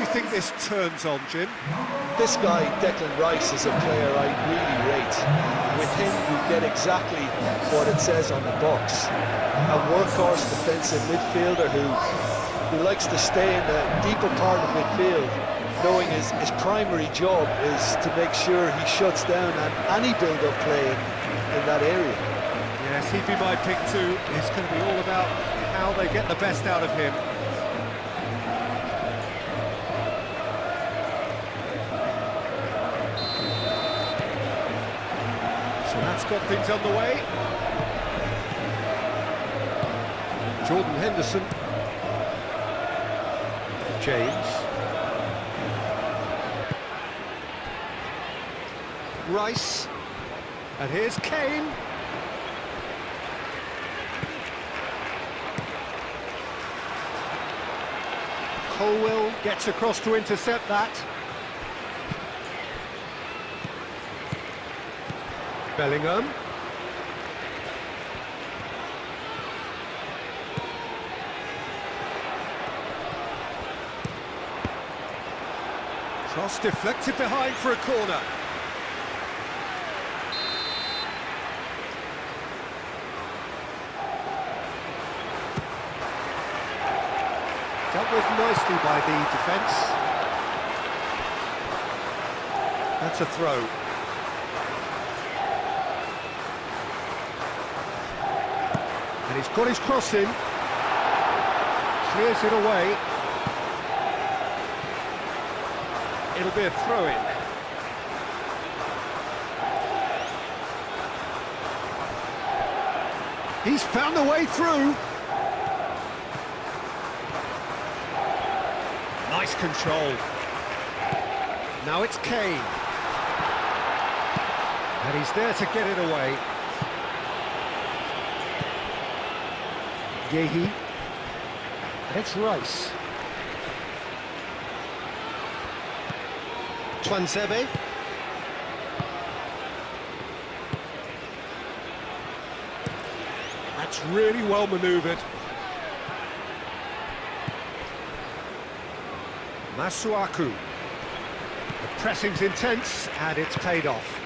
you think this turns on, Jim? This guy, Declan Rice, is a player I really rate. With him, you get exactly what it says on the box. A workhorse defensive midfielder who likes to stay in the deeper part of midfield, knowing his primary job is to make sure he shuts down any build-up play in that area. Yes, he'd be my pick too. It's going to be all about how they get the best out of him. So that's got things underway. Jordan Henderson. James. Rice. And here's Kane. Colwell gets across to intercept that. Bellingham. Cross deflected behind for a corner. Dealt with nicely by the defence. That's a throw. And he's got his cross in. Clears it away. It'll be a throw-in. He's found the way through. Nice control. Now it's Kane. And he's there to get it away. Yehi. And it's Rice. Twansebe. That's really well manoeuvred. Masuaku. The pressing's intense, and it's paid off.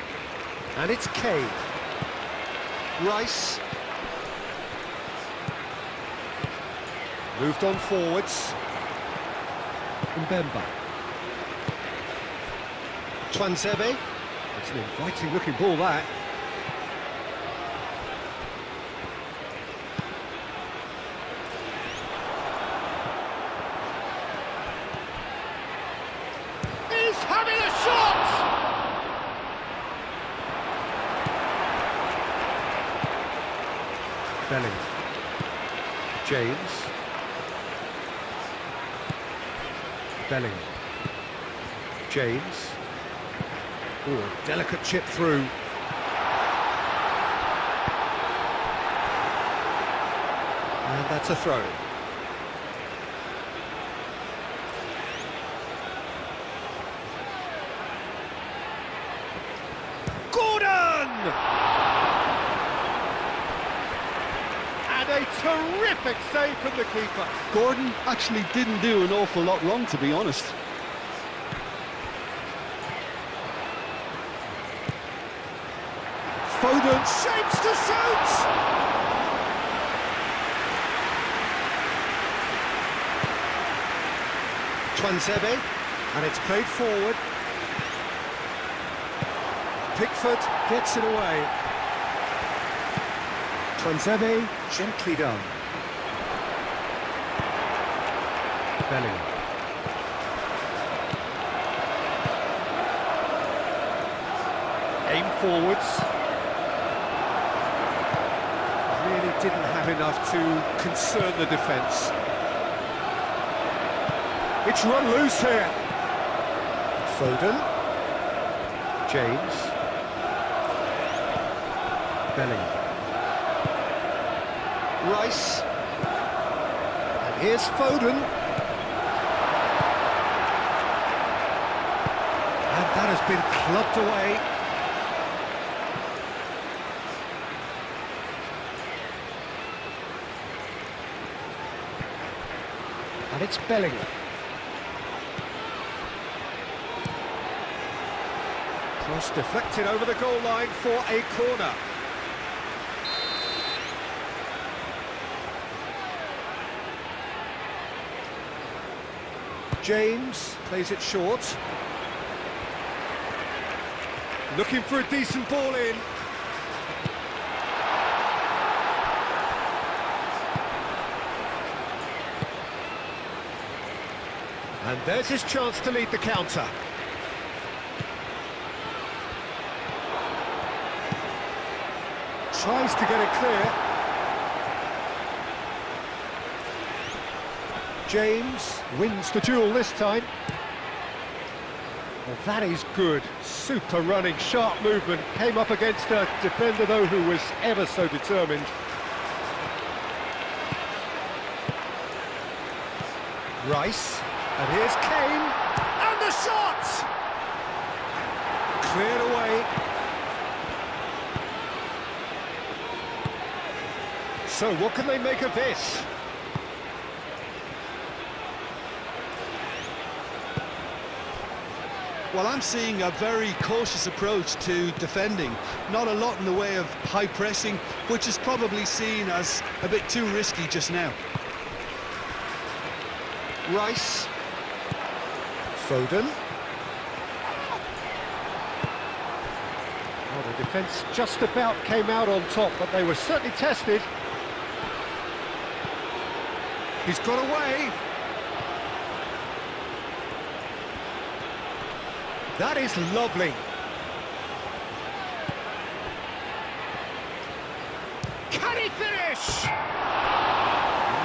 And it's Kane. Rice. Moved on forwards. Mbemba. Twansebe. It's an inviting looking ball, that. He's having a shot! Bellingham. James. Bellingham. James. Oh, a delicate chip through. And that's a throw. Gordon! And a terrific save from the keeper. Gordon actually didn't do an awful lot wrong, to be honest. Foden shapes to shoot! Twansebe, and it's played forward. Pickford gets it away. Twansebe, gently done. Bellingham. Aim forwards. Really didn't have enough to concern the defence. It's run loose here. Foden. James. Bellingham. Rice. And here's Foden. And that has been clubbed away. And it's Bellingham. Cross deflected over the goal line for a corner. James plays it short. Looking for a decent ball in. And there's his chance to lead the counter. Tries to get it clear. James wins the duel this time. Well, that is good. Super running, sharp movement. Came up against a defender, though, who was ever so determined. Rice. And here's Kane. And the shot! Cleared away. So what can they make of this? Well, I'm seeing a very cautious approach to defending. Not a lot in the way of high pressing, which is probably seen as a bit too risky just now. Rice. Foden. Well, the defence just about came out on top, but they were certainly tested. He's got away. That is lovely. Can he finish?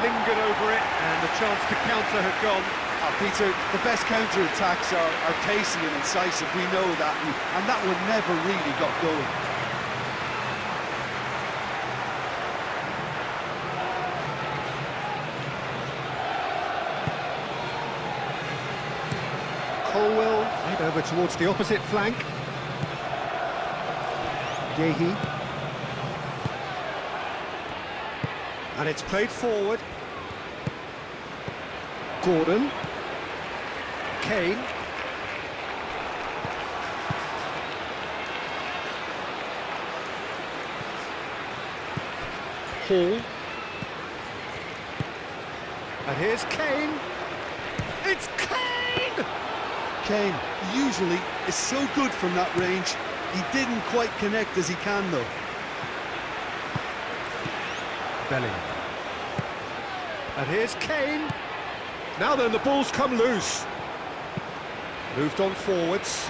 Lingered over it, and the chance to counter had gone. Peter, the best counter-attacks are pacey and incisive, we know that, and that one never really got going. Colwell played over towards the opposite flank. Gehi. And it's played forward. Gordon. Kane. Hall. And here's Kane. It's Kane! Kane usually is so good from that range. He didn't quite connect as he can, though. Bellingham. And here's Kane. Now then, the ball's come loose. Moved on forwards.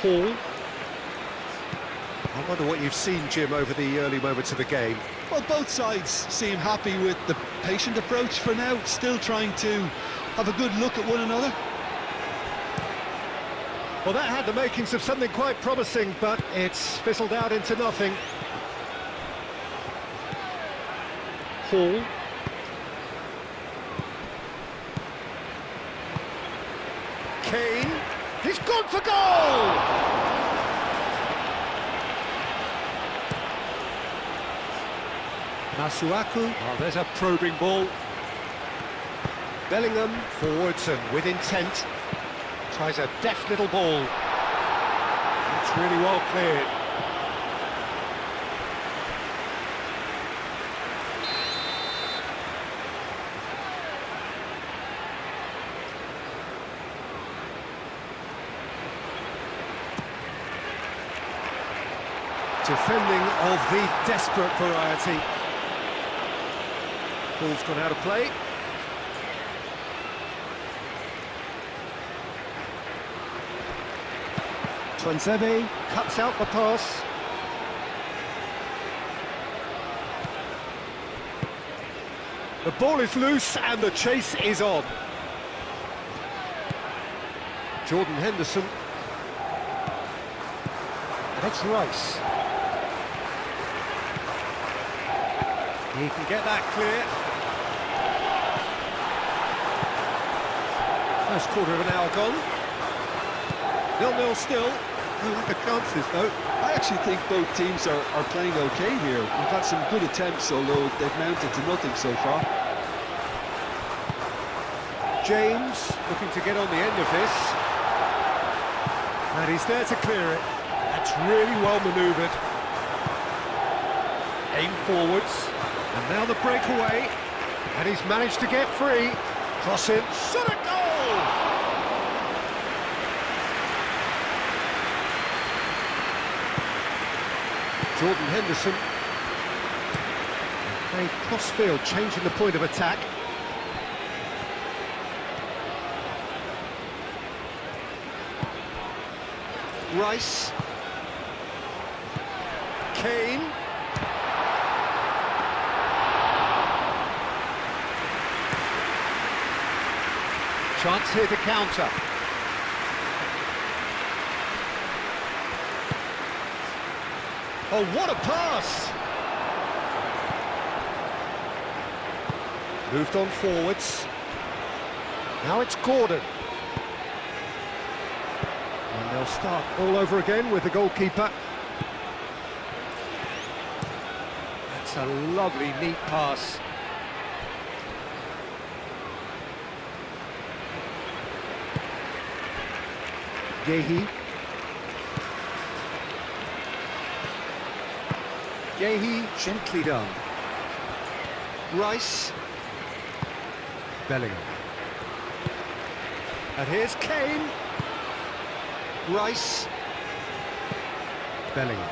Hall. I wonder what you've seen, Jim, over the early moments of the game. Well, both sides seem happy with the patient approach for now, still trying to have a good look at one another. Well, that had the makings of something quite promising, but it's fizzled out into nothing. Hall. Kane. He's gone for goal! Masuaku. Oh, there's a probing ball. Bellingham forwards and with intent. Tries a deft little ball. It's really well cleared. Defending of the desperate variety. Ball's gone out of play. Tuanzebe cuts out the pass. The ball is loose and the chase is on. Jordan Henderson. And it's Rice. He can get that clear. First quarter of an hour gone. 0-0 still. No lack of chances, though. I actually think both teams are playing okay here. We've had some good attempts, although they've mounted to nothing so far. James looking to get on the end of this. And he's there to clear it. That's really well manoeuvred. Aim forwards. And now the breakaway. And he's managed to get free. Cross in. Shot a goal! Jordan Henderson. Played cross-field, changing the point of attack. Rice. Kane. Chance here to counter. Oh, what a pass! Moved on forwards. Now it's Gordon. And they'll start all over again with the goalkeeper. That's a lovely, neat pass. Yehi. Yehi, gently done. Rice. Bellingham. And here's Kane. Rice. Bellingham.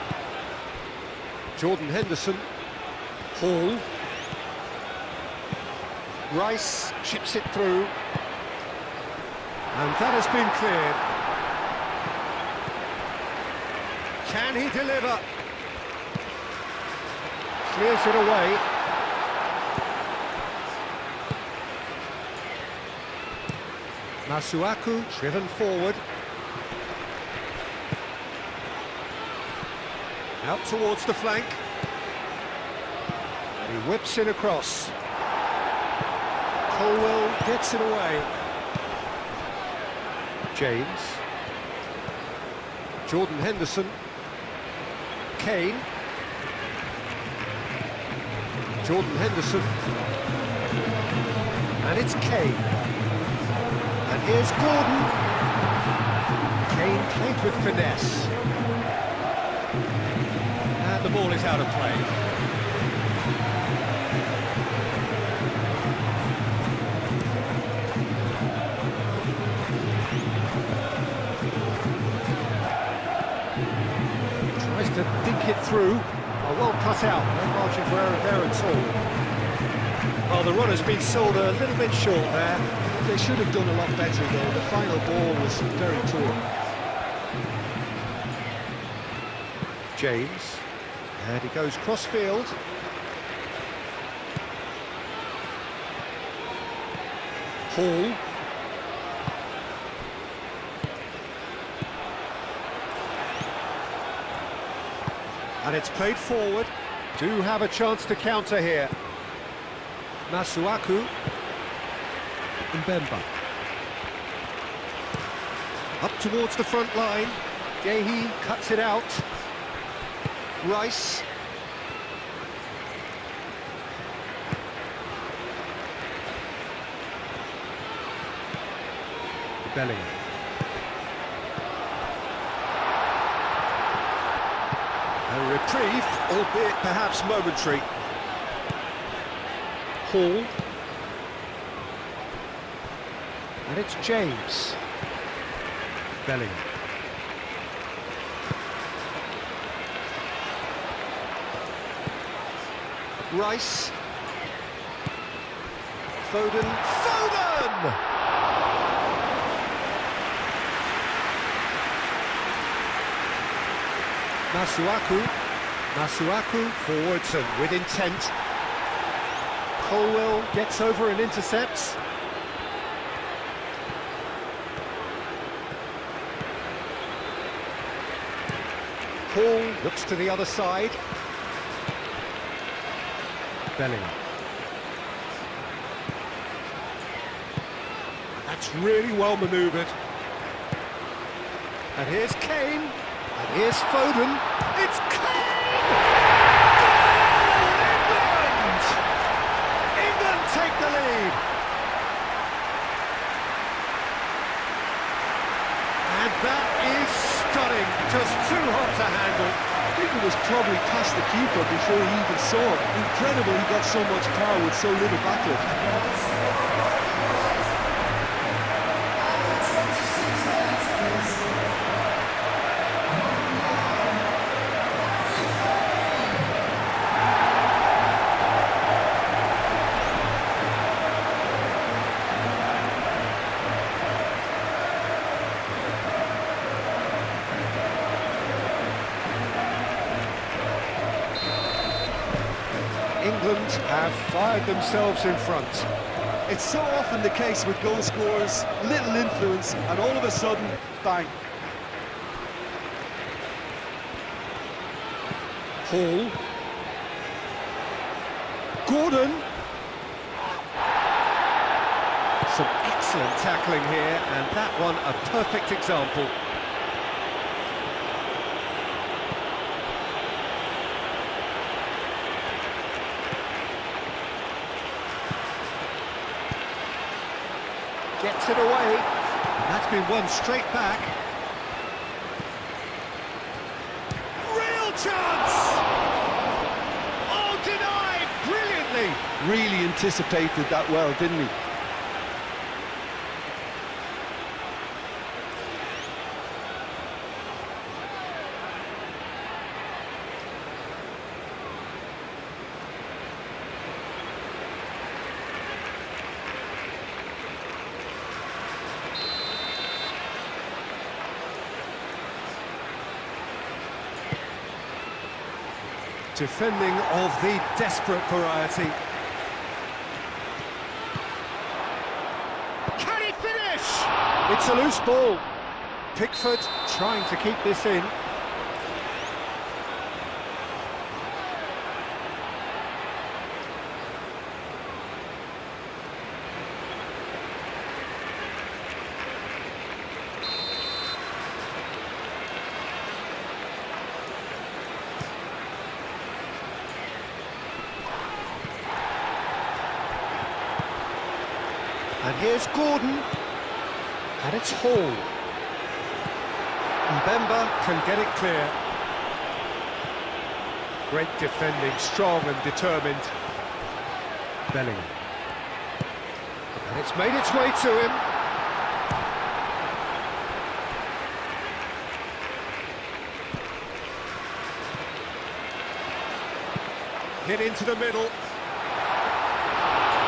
Jordan Henderson. Hall. Rice chips it through. And that has been cleared. Can he deliver? Clears it away. Masuaku driven forward. Out towards the flank. And he whips it across. Colwell gets it away. James. Jordan Henderson. Kane. Jordan Henderson. And it's Kane. And here's Gordon. Kane played with finesse. And the ball is out of play. Tries to dink it through. Oh, well cut out, no margin for error there at all. Well, the run has been sold a little bit short there. They should have done a lot better though. The final ball was very poor. James, and he goes cross-field. Hall. And it's played forward. Do have a chance to counter here. Masuaku. Mbemba. Up towards the front line. Yehi cuts it out. Rice. Bellingham. A reprieve, albeit perhaps momentary. Hall. And it's James. Bellingham. Rice. Foden. Foden! Masuaku forwards and with intent. Colwell gets over and intercepts. Hall looks to the other side. Bellingham. That's really well manoeuvred. And here's Kane. And here's Foden. It's Kane! Goal! England! England take the lead. thing, just too hot to handle. I think it was probably past the keeper before he even saw it. Incredible he got so much power with so little backlift. England have fired themselves in front. It's so often the case with goal scorers, little influence, and all of a sudden, bang. Hall. Gordon. Some excellent tackling here, and that one a perfect example. Gets it away. That's been won straight back. Real chance! Oh, denied! Brilliantly! Really anticipated that well, didn't he? Defending of the desperate variety. Can he finish? It's a loose ball. Pickford trying to keep this in. And here's Gordon, and it's Hall. Mbemba can get it clear. Great defending, strong and determined. Bellingham. And it's made its way to him. Hit into the middle.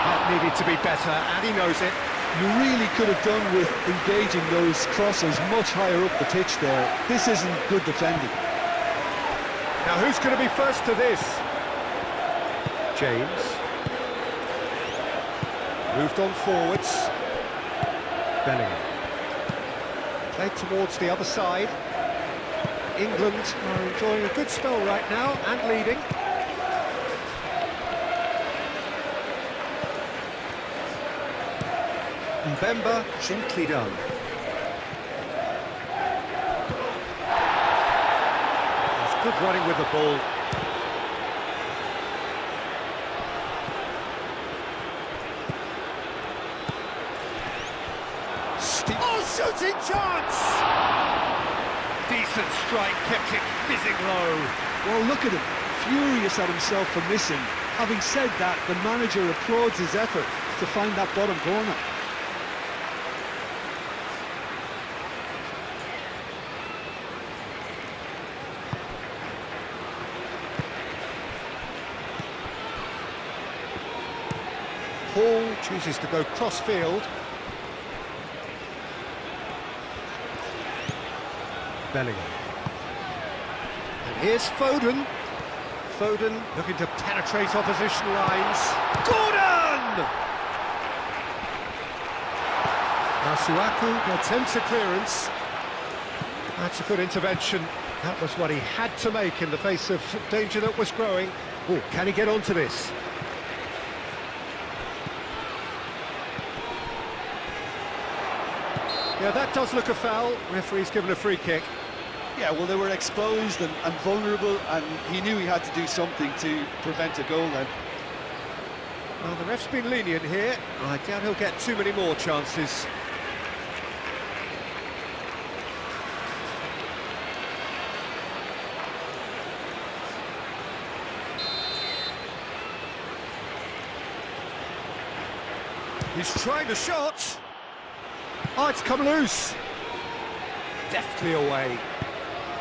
That needed to be better, and he knows it. You really could have done with engaging those crosses much higher up the pitch there. This isn't good defending. Now who's going to be first to this? James. Moved on forwards. Bellingham. Played towards the other side. England are enjoying a good spell right now and leading. Mbemba, gently done. That's good running with the ball. Oh, shooting chance! Decent strike, kept it fizzing low. Well, look at him, furious at himself for missing. Having said that, the manager applauds his effort to find that bottom corner. Hall chooses to go cross-field. Bellingham. And here's Foden. Foden looking to penetrate opposition lines. Gordon! Masuaku attempts a clearance. That's a good intervention. That was what he had to make in the face of danger that was growing. Oh, can he get onto this? Yeah, that does look a foul. Referee's given a free kick. Yeah, well, they were exposed and vulnerable, and he knew he had to do something to prevent a goal then. Well, the ref's been lenient here. I doubt he'll get too many more chances. He's trying the shot. Oh, it's come loose. Deftly away.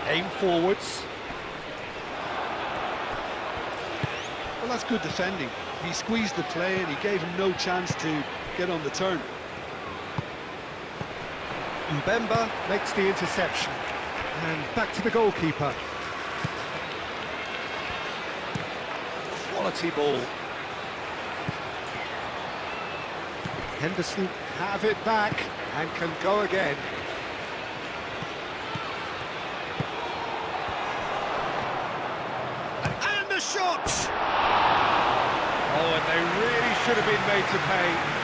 Aim forwards. Well, that's good defending. He squeezed the play and he gave him no chance to get on the turn. Mbemba makes the interception. And back to the goalkeeper. Quality ball. Henderson have it back and can go again. And the shot! Oh, and they really should have been made to pay.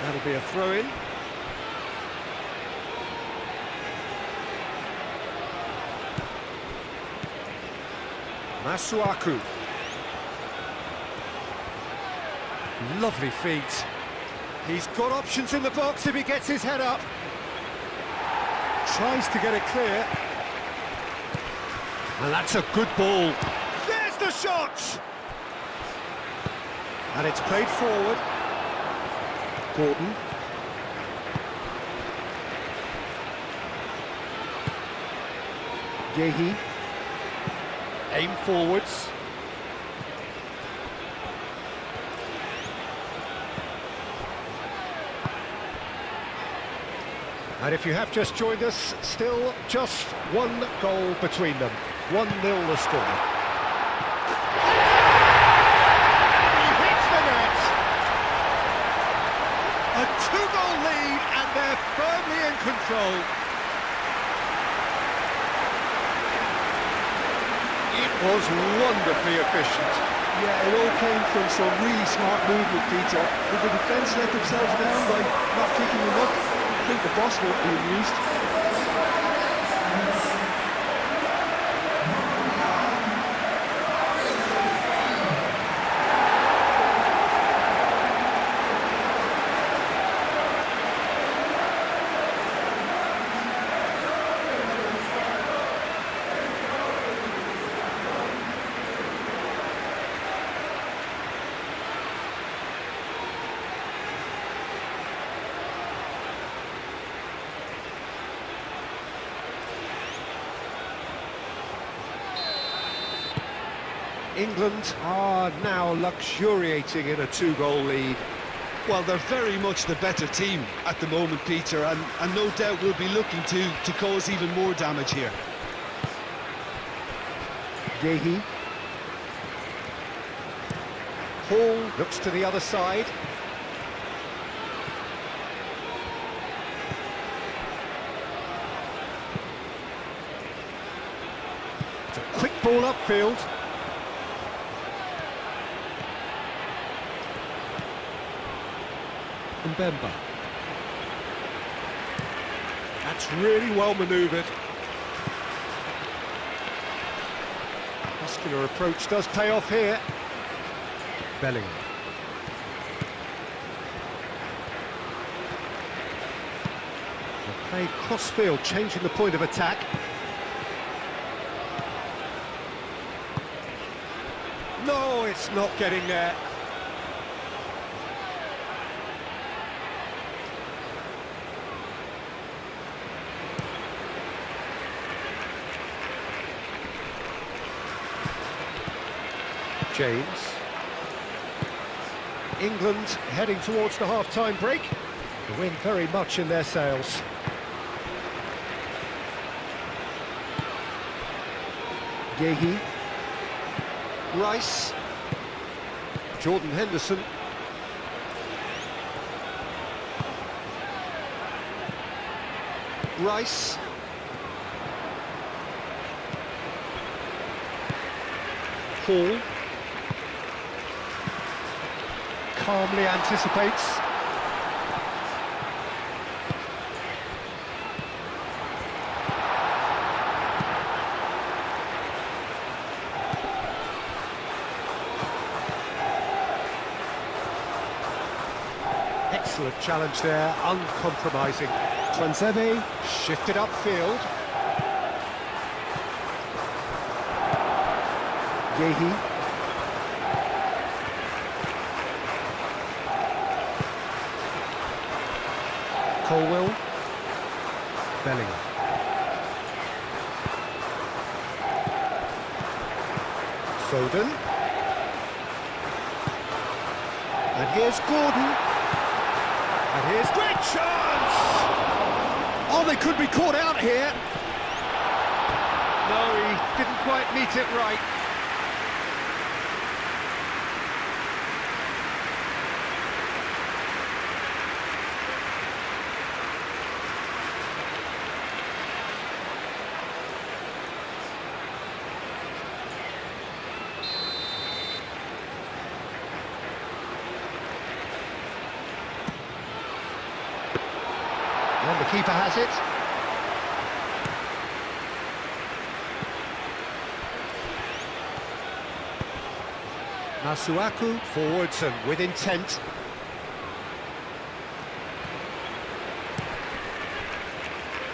That'll be a throw-in. Masuaku. Lovely feet. He's got options in the box if he gets his head up. Tries to get it clear. And that's a good ball. There's the shot! And it's played forward. Gordon. Yehi. Aim forwards. And if you have just joined us, still just one goal between them. 1-0 the score. He hits the net! A two-goal lead, and they're firmly in control. It was wonderfully efficient. Yeah, it all came from some really smart movement, Peter. Did the defence let themselves down by not kicking them up? I think the boss won't be amused. England are now luxuriating in a two-goal lead. Well, they're very much the better team at the moment, Peter, and no doubt will be looking to cause even more damage here. Yehi. Hall looks to the other side. It's a quick ball upfield. Mbemba. That's really well manoeuvred. Muscular approach does pay off here. Bellingham. They play cross-field, changing the point of attack. No, it's not getting there. James. England heading towards the half-time break. The wind very much in their sails. Yehi. Rice. Jordan Henderson. Rice. Hall. Calmly anticipates. Excellent challenge there, uncompromising. Twanzebe shifted upfield. Yehi. Colwell. Bellingham. Foden. And here's Gordon. And here's great chance! Oh, they could be caught out here. No, he didn't quite meet it right. And the keeper has it. Masuaku forwards and with intent.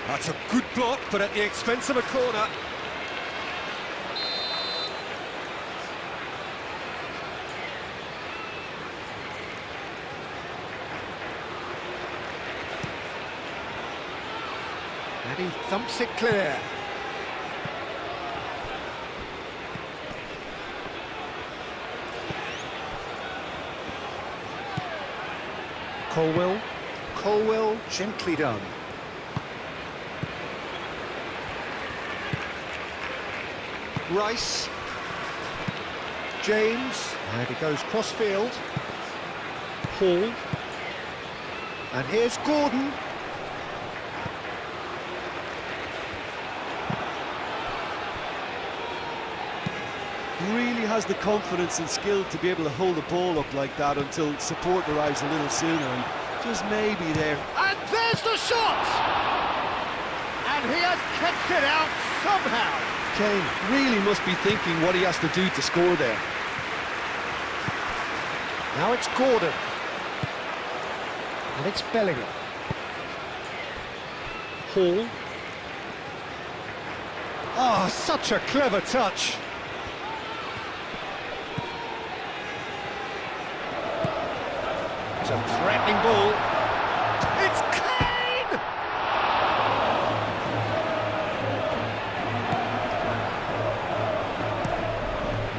That's a good block, but at the expense of a corner. And he thumps it clear. Colwell, gently done. Rice. James, and he goes cross-field. Hall. And here's Gordon. Really has the confidence and skill to be able to hold the ball up like that until support arrives a little sooner, and just maybe there. And there's the shot! And he has kept it out somehow. Kane really must be thinking what he has to do to score there. Now it's Gordon. And it's Bellingham. Hall. Oh, such a clever touch. It's a threatening ball. It's Kane!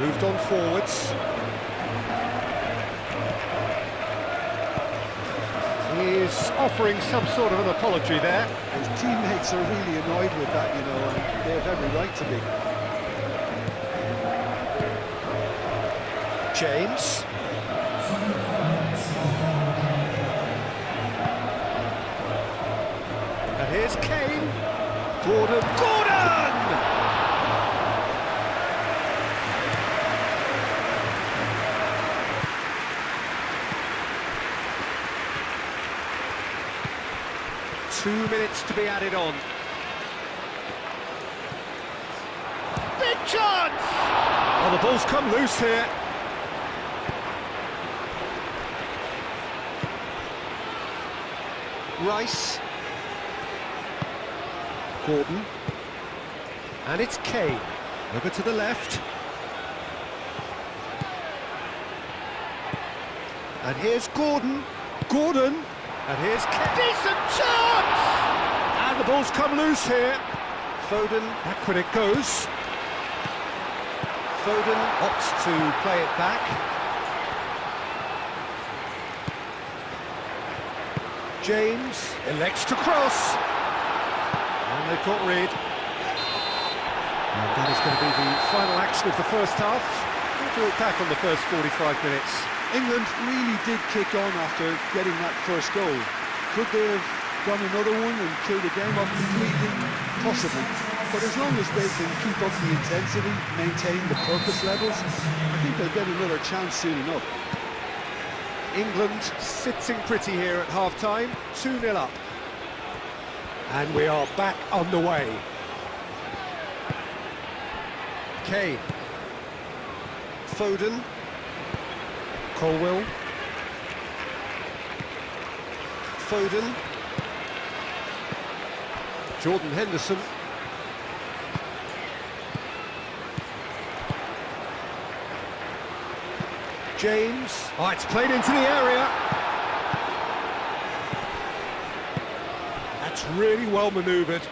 Moved on forwards. He's offering some sort of an apology there. His teammates are really annoyed with that, you know, and they have every right to be. James. And here's Kane. Gordon. 2 minutes to be added on. Big chance! Oh, the ball's come loose here. Rice. Gordon. And it's Kane. Over to the left. And here's Gordon. And here's Kane. Decent chance! And the ball's come loose here. Foden, back when it goes. Foden opts to play it back. James elects to cross. And they've got rid. And that is going to be the final action of the first half. We'll look back on the first 45 minutes. England really did kick on after getting that first goal. Could they have done another one and killed the game off completely? Possibly. But as long as they can keep up the intensity, maintain the purpose levels, I think they'll get another chance soon enough. England sitting pretty here at half-time, 2-0 up. And we are back on the way. Kane. Foden. Colwell. Foden. Jordan Henderson. James. Oh, it's played into the area. That's really well manoeuvred.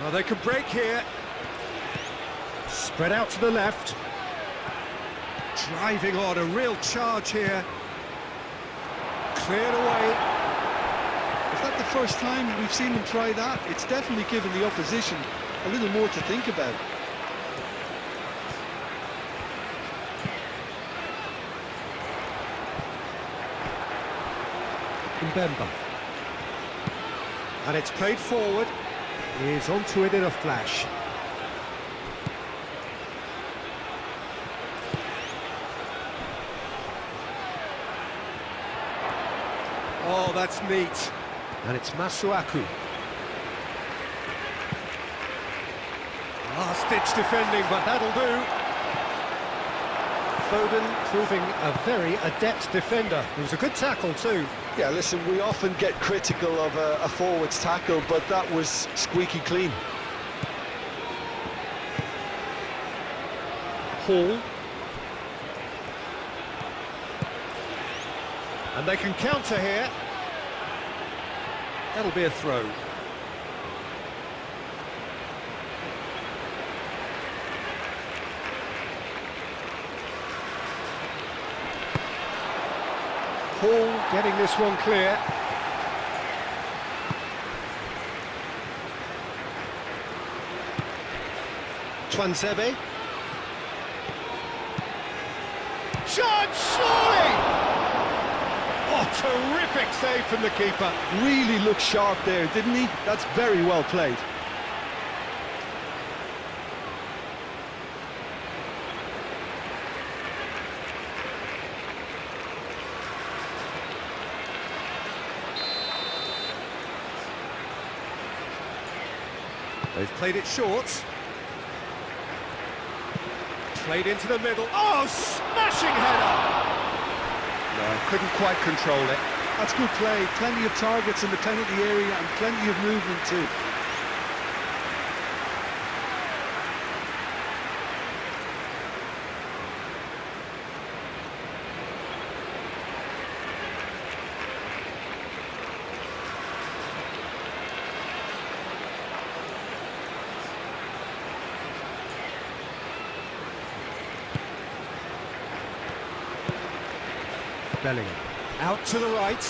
Oh, they could break here. Spread out to the left. Driving on, a real charge here. Cleared away. Is that the first time we've seen them try that? It's definitely given the opposition a little more to think about. Mbemba. And it's played forward. He's onto it in a flash. Oh, that's neat. And it's Masuaku. Last-ditch defending, but that'll do. Foden proving a very adept defender. It was a good tackle too. Yeah, listen, we often get critical of a forward's tackle, but that was squeaky clean. Hall. And they can counter here. That'll be a throw. Hall getting this one clear. Twanzebe. Shot, surely! Oh, terrific save from the keeper. Really looked sharp there, didn't he? That's very well played. They've played it short. Played into the middle. Oh, smashing header! No, couldn't quite control it. That's good play. Plenty of targets in the penalty area and plenty of movement too. Bellingham. Out to the right.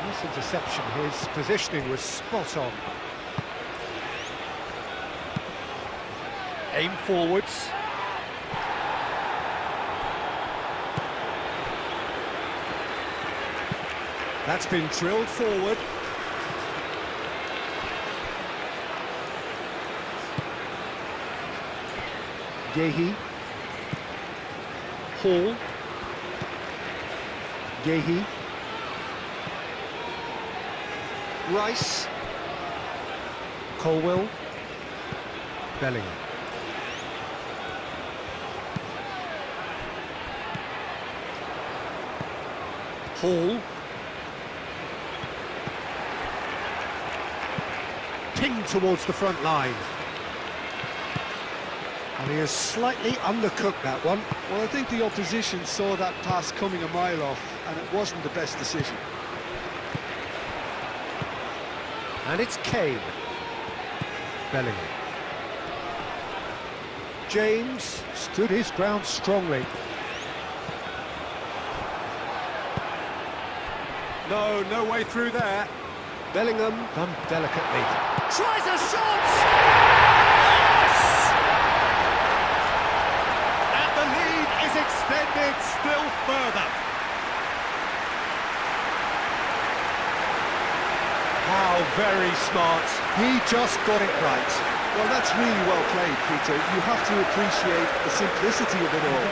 This interception, his positioning was spot on. Aim forwards. That's been drilled forward. Gehi. Hall. Gehi. Rice. Colwell. Bellingham. Hall. Pinged towards the front line. And he has slightly undercooked that one. Well, I think the opposition saw that pass coming a mile off, and it wasn't the best decision. And it's Kane. Bellingham. James stood his ground strongly. No way through there. Bellingham done delicately. Tries a shot! Yes! And the lead is extended still further. How very smart. He just got it right. Well, that's really well played, Peter. You have to appreciate the simplicity of it all.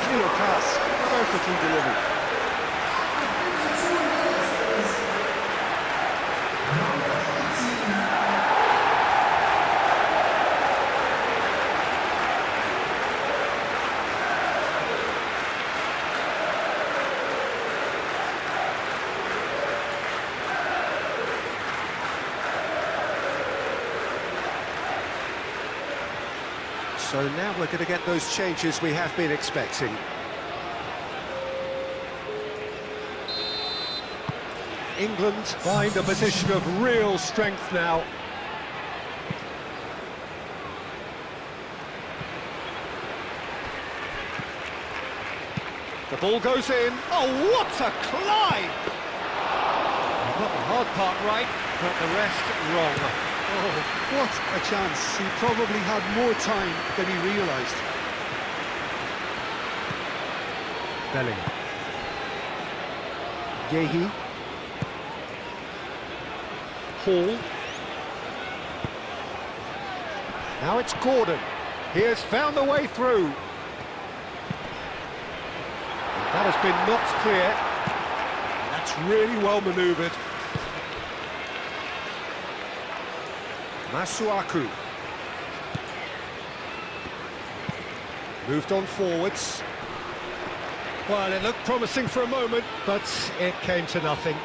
Killer pass, perfectly delivered. So now we're going to get those changes we have been expecting. England find a position of real strength now. The ball goes in. Oh, what a climb! He got the hard part right, but the rest wrong. Oh, what a chance. He probably had more time than he realised. Bellingham. Yehi. Hall. Now it's Gordon. He has found the way through. That has been knocked clear. That's really well manoeuvred. Masuaku. Moved on forwards. Well, it looked promising for a moment, but it came to nothing.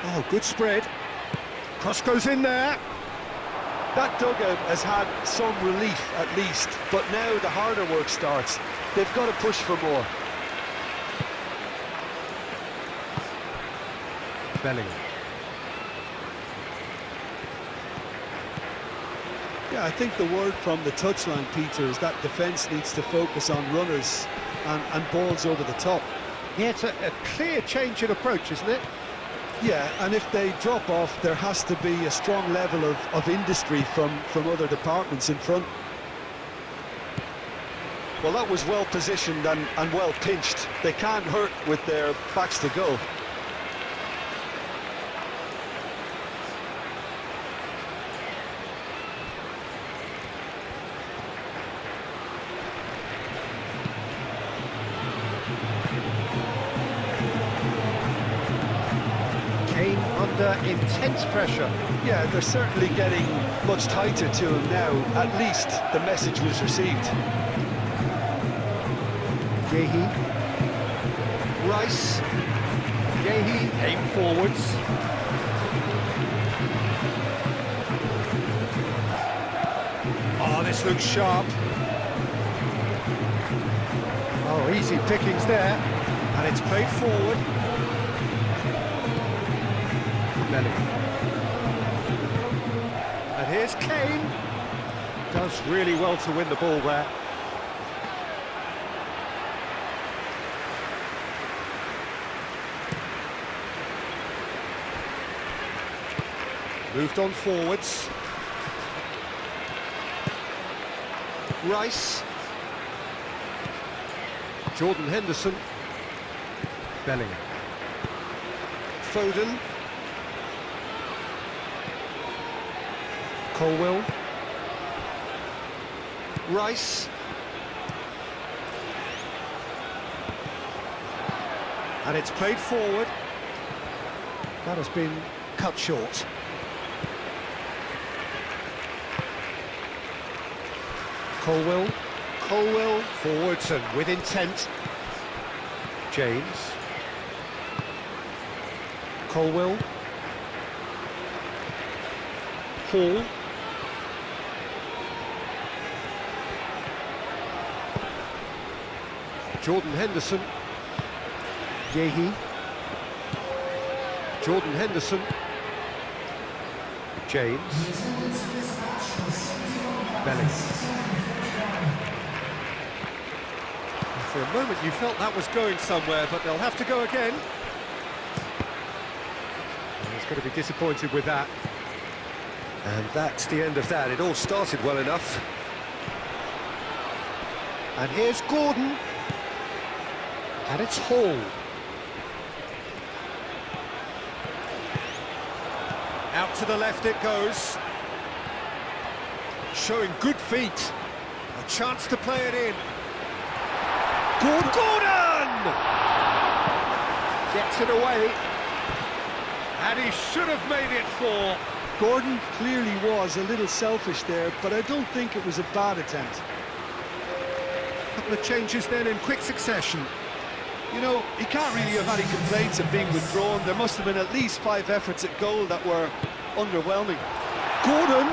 Oh, good spread. Cross goes in there. That dugout has had some relief at least, but now the harder work starts. They've got to push for more. Bellingham. Yeah, I think the word from the touchline, Peter, is that defence needs to focus on runners and balls over the top. Yeah, it's a clear change in approach, isn't it? Yeah, and if they drop off, there has to be a strong level of industry from other departments in front. Well, that was well positioned and well pinched. They can't hurt with their backs to goal. Under intense pressure. Yeah, they're certainly getting much tighter to him now. At least the message was received. Yehi. Rice. Yehi aim forwards. Oh, this looks sharp. Oh, easy pickings there. And it's played forward. And here's Kane. Does really well to win the ball there. Moved on forwards. Rice. Jordan Henderson. Bellingham. Foden. Colwill. Rice. And it's played forward. That has been cut short. Colwill. Colwill forwards and with intent. James. Colwill. Hall. Jordan Henderson. Yehi. Jordan Henderson. James. Bellingham. For a moment you felt that was going somewhere, but they'll have to go again. And he's going to be disappointed with that. And that's the end of that. It all started well enough. And here's Gordon. And it's Hall. Out to the left it goes. Showing good feet. A chance to play it in. Gordon! Gets it away. And he should have made it 4. Gordon clearly was a little selfish there, but I don't think it was a bad attempt. Couple of changes then in quick succession. You know, he can't really have any complaints of being withdrawn. There must have been at least 5 efforts at goal that were underwhelming. Gordon!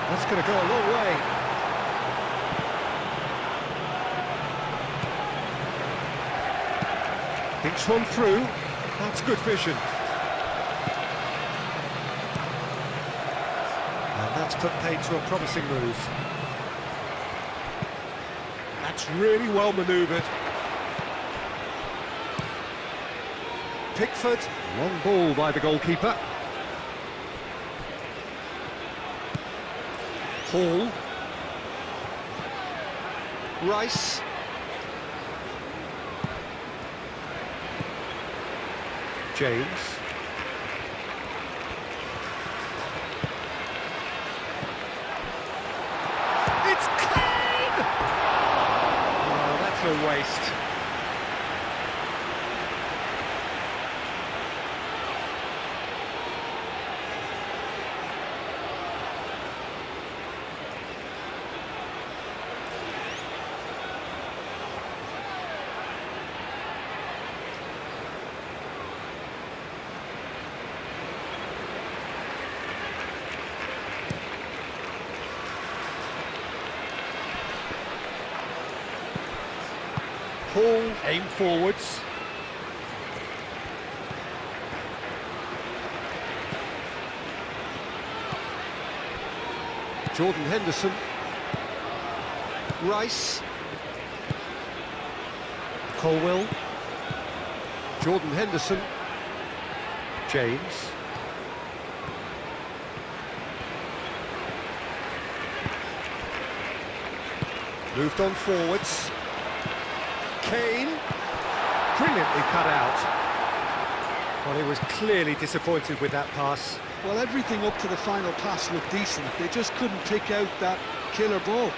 That's going to go a long way. Thinks one through. That's good vision. And that's put paid to a promising move. That's really well manoeuvred. Pickford, long ball by the goalkeeper. Hall. Rice. James. It's clean! Oh, that's a waste. Hall, aim forwards. Jordan Henderson. Rice. Colwill. Jordan Henderson. James. Moved on forwards. Kane, brilliantly cut out. Well, he was clearly disappointed with that pass. Well, everything up to the final pass looked decent. They just couldn't pick out that killer ball.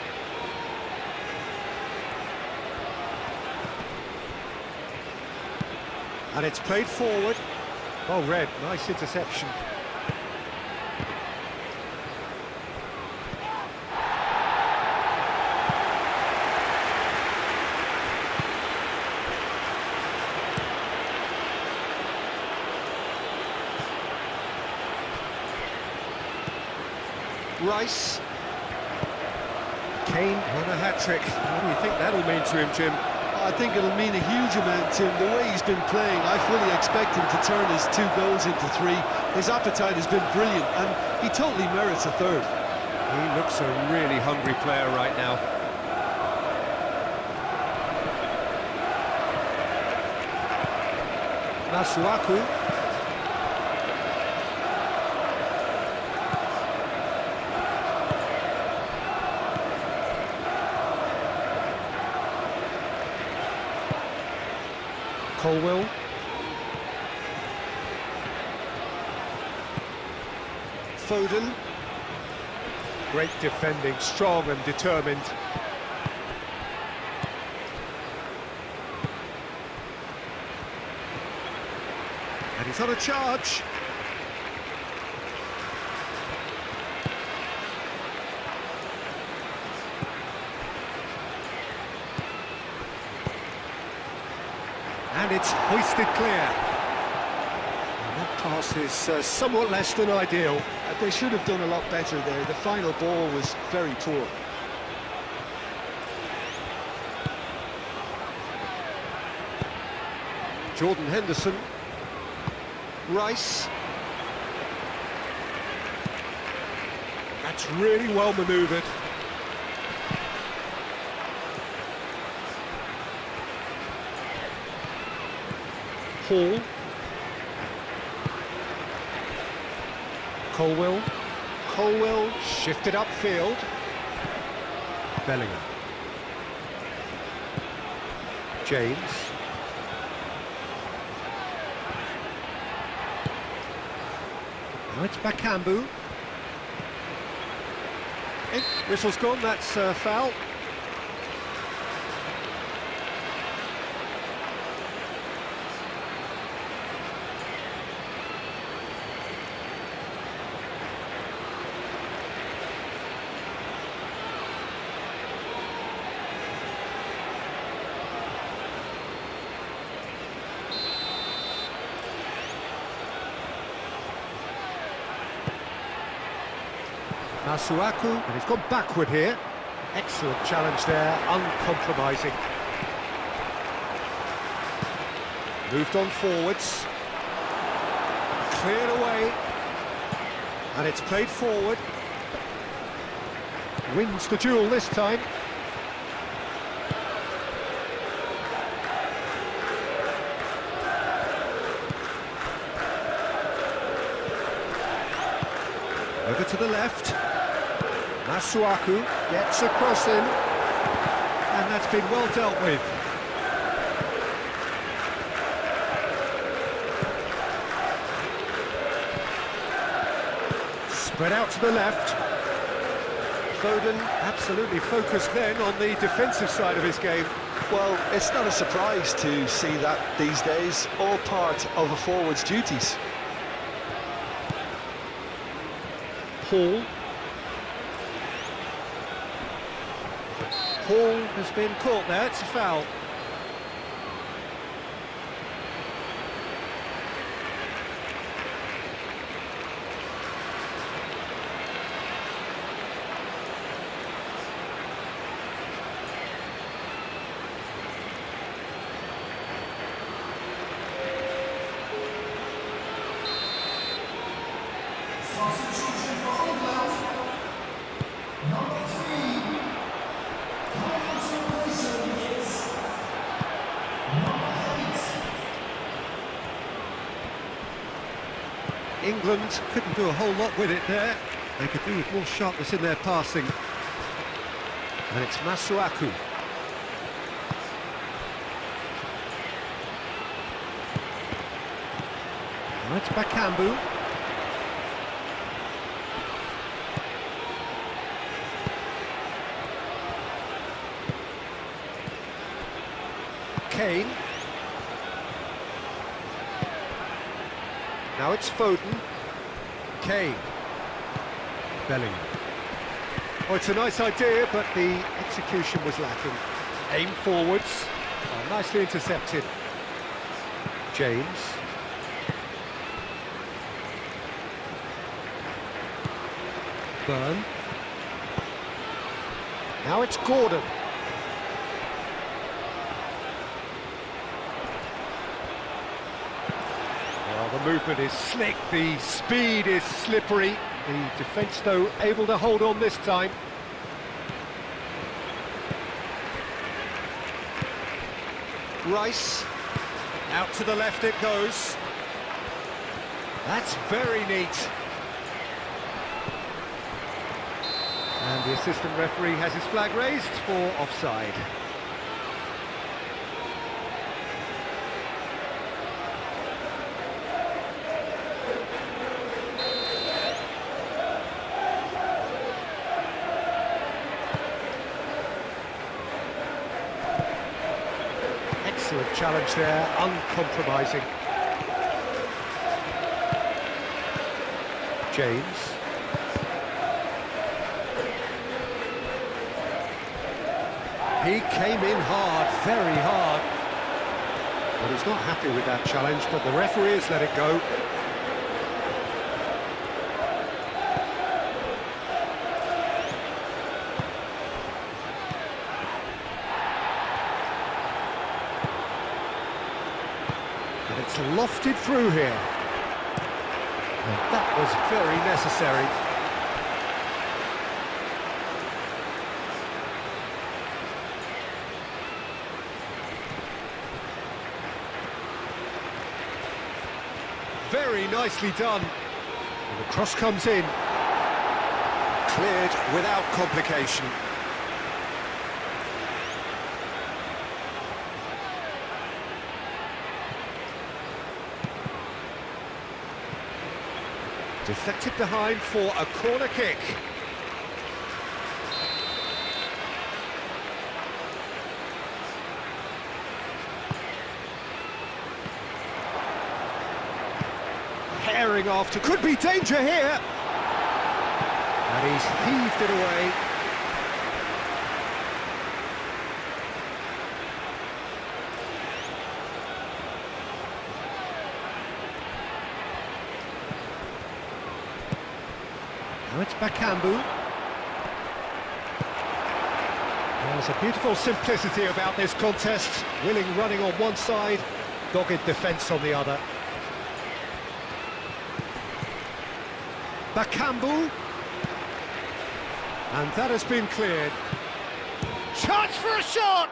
And it's played forward. Oh, Red, nice interception. Rice. Kane on a hat-trick. What do you think that'll mean to him, Jim? I think it'll mean a huge amount to him. The way he's been playing, I fully expect him to turn his 2 goals into 3. His appetite has been brilliant, and he totally merits a 3rd. He looks a really hungry player right now. Masuaku. Colwill. Foden. Great defending, strong and determined. And he's on a charge. And it's hoisted clear. And that pass is somewhat less than ideal. They should have done a lot better there. The final ball was very poor. Jordan Henderson. Rice. That's really well manoeuvred. Hall. Colwill. Colwill shifted upfield. Bellingham. James. Now it's Bakambu. Whistle's gone, that's foul. Masuaku, and he's gone backward here. Excellent challenge there, uncompromising. Moved on forwards. Cleared away. And it's played forward. Wins the duel this time. Over to the left. Masuaku gets across him. And that's been well dealt with. Spread out to the left. Foden absolutely focused then on the defensive side of his game. Well, it's not a surprise to see that these days, all part of a forward's duties. Paul has been caught there, it's a foul. England couldn't do a whole lot with it there. They could do with more sharpness in their passing. And it's Masuaku. Now it's Bakambu. Kane. Now it's Foden. Kane. Bellingham. Oh, it's a nice idea, but the execution was lacking. Aim forwards. Oh, nicely intercepted. James. Burn. Now it's Gordon. The movement is slick, the speed is slippery. The defence, though, able to hold on this time. Rice. Out to the left it goes. That's very neat. And the assistant referee has his flag raised for offside. Excellent challenge there, uncompromising. James. He came in hard, very hard. But he's not happy with that challenge, but the referee has let it go. And it's lofted through here. And that was very necessary. Very nicely done. And the cross comes in. Cleared without complication. Deflected behind for a corner kick. Herring after, could be danger here. And he's heaved it away. Now it's Bakambu. There's a beautiful simplicity about this contest. Willing running on one side, dogged defence on the other. Bakambu. And that has been cleared. Chance for a shot!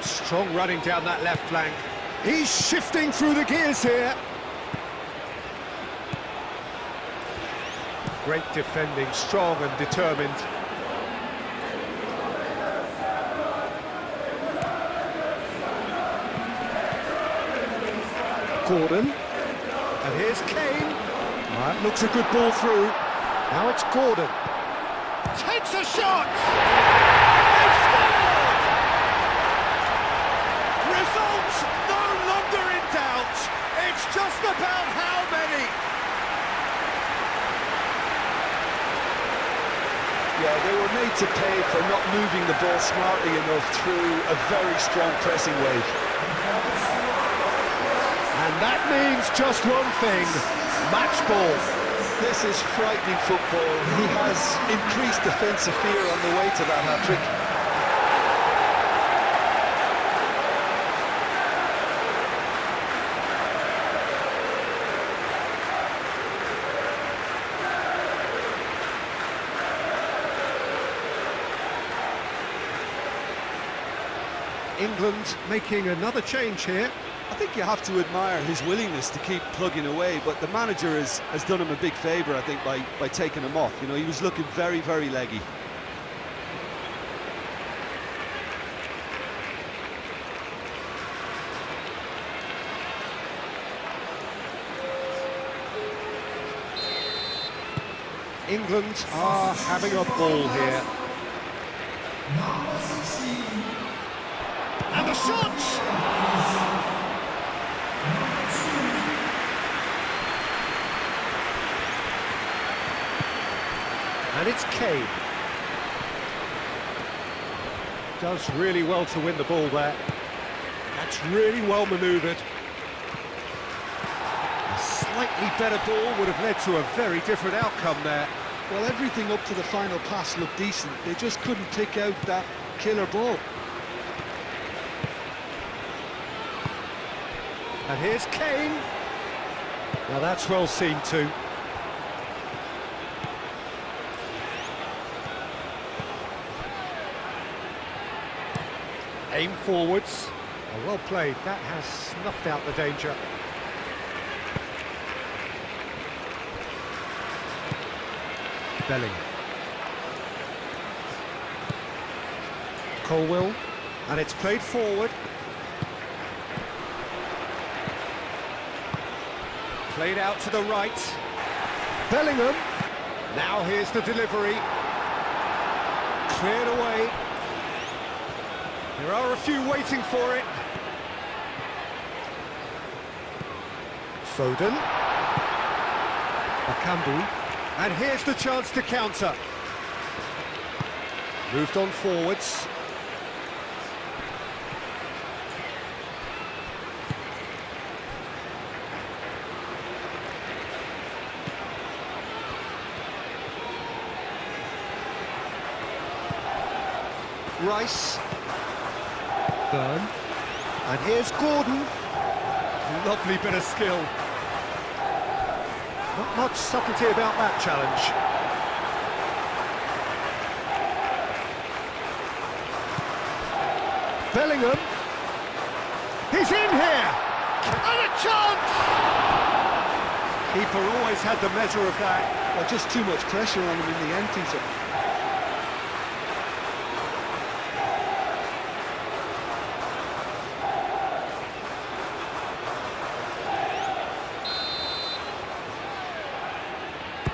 Strong running down that left flank. He's shifting through the gears here. Great defending, strong and determined. Gordon. And here's Kane. That looks a good ball through. Now it's Gordon. Takes a shot! They've scored! Results no longer in doubt. It's just about how many. Yeah, they were made to pay for not moving the ball smartly enough through a very strong pressing wave. And that means just one thing, match ball. This is frightening football. He has increased defensive fear on the way to that hat-trick. England making another change here. I think you have to admire his willingness to keep plugging away, but the manager has done him a big favour, I think, by taking him off. You know, he was looking very, very leggy. England are having a ball here. And the shot! And it's Kane. Does really well to win the ball there. That's really well manoeuvred. A slightly better ball would have led to a very different outcome there. Well, everything up to the final pass looked decent. They just couldn't pick out that killer ball. And here's Kane. Now that's well seen too. Aim forwards. Oh, well played. That has snuffed out the danger. Bellingham. Colwill. And it's played forward. Played out to the right. Bellingham. Now here's the delivery. Cleared away. There are a few waiting for it. Foden. Bakambu. And here's the chance to counter. Moved on forwards. Rice. Burn. And here's Gordon. Lovely bit of skill. Not much subtlety about that challenge. Bellingham. He's in here! And a chance! Keeper always had the measure of that. Well, just too much pressure on him in the empty zone.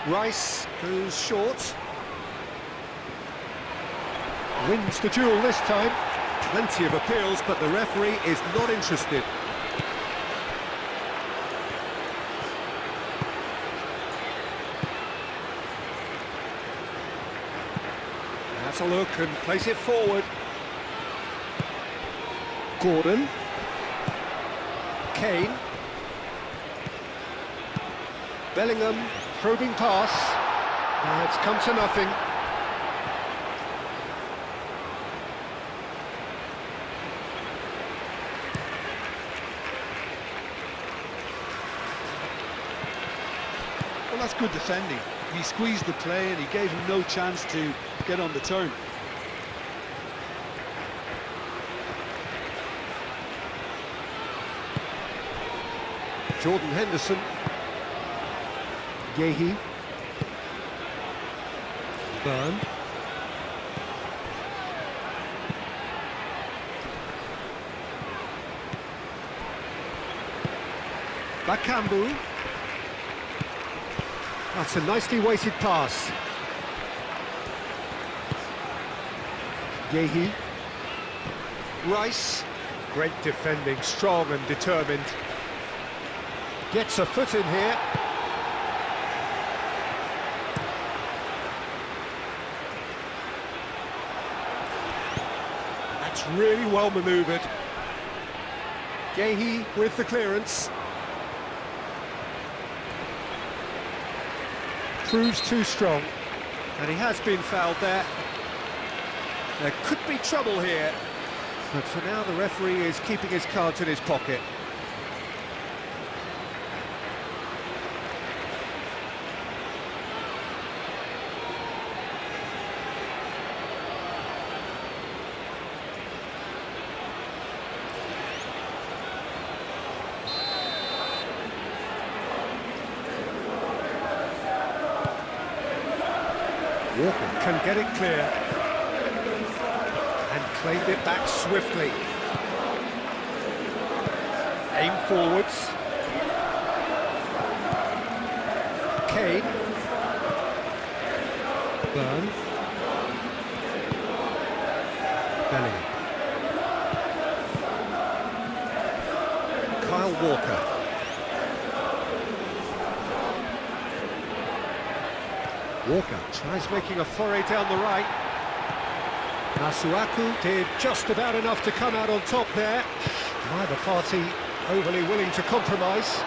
Rice goes short. Wins the duel this time. Plenty of appeals, but the referee is not interested. Has a look and plays it forward. Gordon. Kane. Bellingham, probing pass. It's come to nothing. Well, that's good defending. He squeezed the play and he gave him no chance to get on the turn. Jordan Henderson. Yehi. Burn. Bakambu. That's a nicely weighted pass. Yehi. Rice. Great defending, strong and determined. Gets a foot in here. That's really well manoeuvred. Yehi with the clearance. Proves too strong, and he has been fouled there. There could be trouble here, but for now the referee is keeping his cards in his pocket. Walker can get it clear and claimed it back swiftly. Aim forwards. Kane. Burn. Bellingham. Kyle Walker. Walker tries making a foray down the right. Masuaku did just about enough to come out on top there. Neither party overly willing to compromise.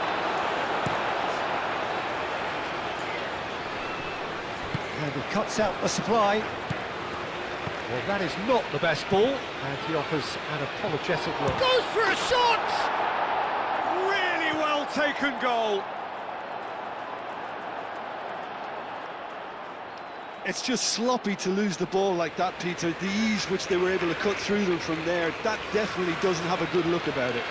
And he cuts out the supply. Well, that is not the best ball. And he offers an apologetic look. Goes for a shot! Really well taken goal. It's just sloppy to lose the ball like that, Peter. The ease which they were able to cut through them from there, that definitely doesn't have a good look about it.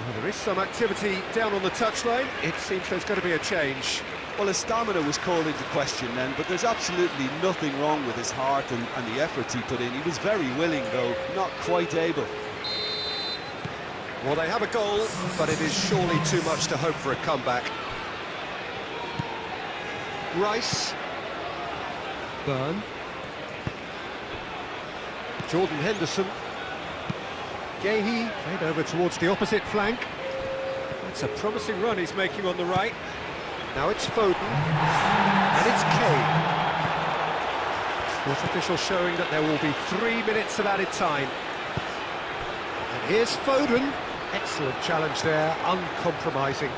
Well, there is some activity down on the touchline. It seems there's going to be a change. Well, his stamina was called into question then, but there's absolutely nothing wrong with his heart and the efforts he put in. He was very willing, though, not quite able. Well, they have a goal, but it is surely too much to hope for a comeback. Rice. Burn. Jordan Henderson. Yehi played over towards the opposite flank. That's a promising run he's making on the right. Now it's Foden, and it's Kane. Fourth official showing that there will be 3 minutes of added time. And here's Foden. Excellent challenge there, uncompromising.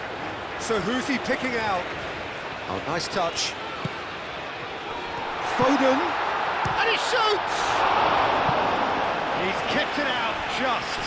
So who's he picking out? Oh, nice touch. Foden, and he shoots! He's kept it out just.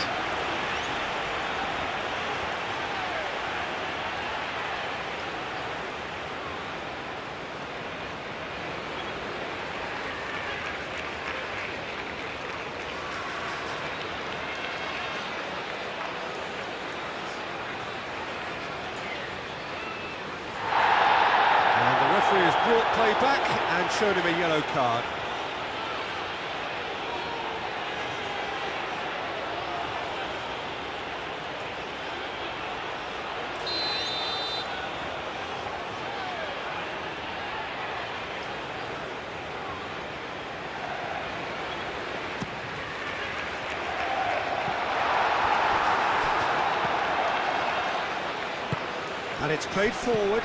play back and shown him a yellow card. And it's played forward.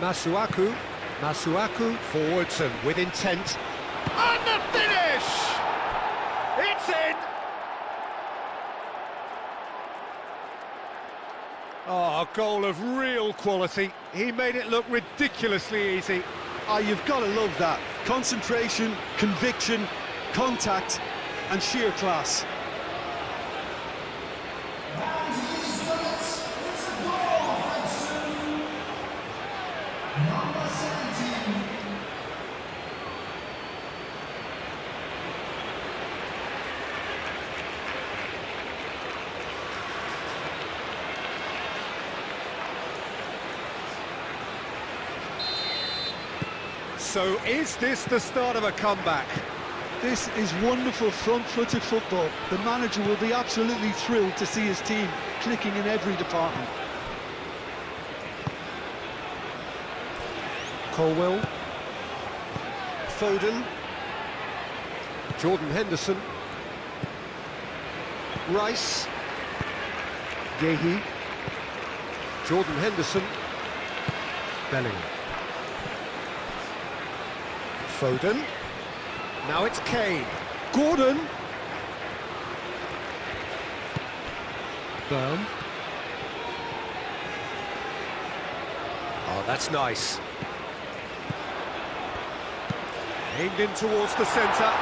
Masuaku forwards and with intent. And the finish! It's in! Oh, a goal of real quality. He made it look ridiculously easy. Ah, you've got to love that. Concentration, conviction, contact, and sheer class. So is this the start of a comeback? This is wonderful front-footed football. The manager will be absolutely thrilled to see his team clicking in every department. Colwell. Foden. Jordan Henderson. Rice. Gehi. Jordan Henderson. Bellingham. Foden. Now it's Kane. Gordon. Byrne. Oh, that's nice. Aimed in towards the centre.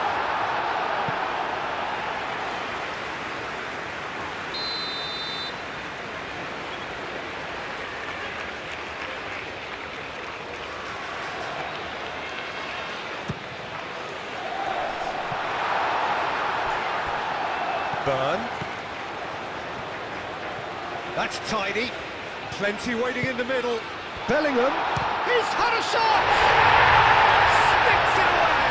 Byrne. That's tidy. Plenty waiting in the middle. Bellingham. He's had a shot! Sticks it away!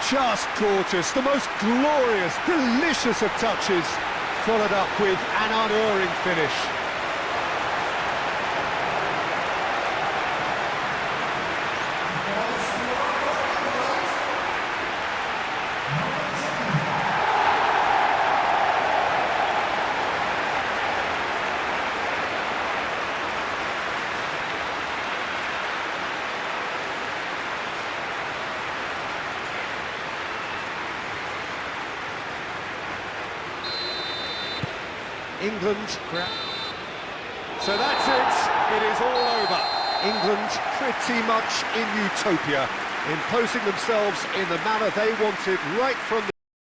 Just gorgeous. The most glorious, delicious of touches. Followed up with an unerring finish. England. So that's it. It is all over. England pretty much in utopia, imposing themselves in the manner they wanted right from the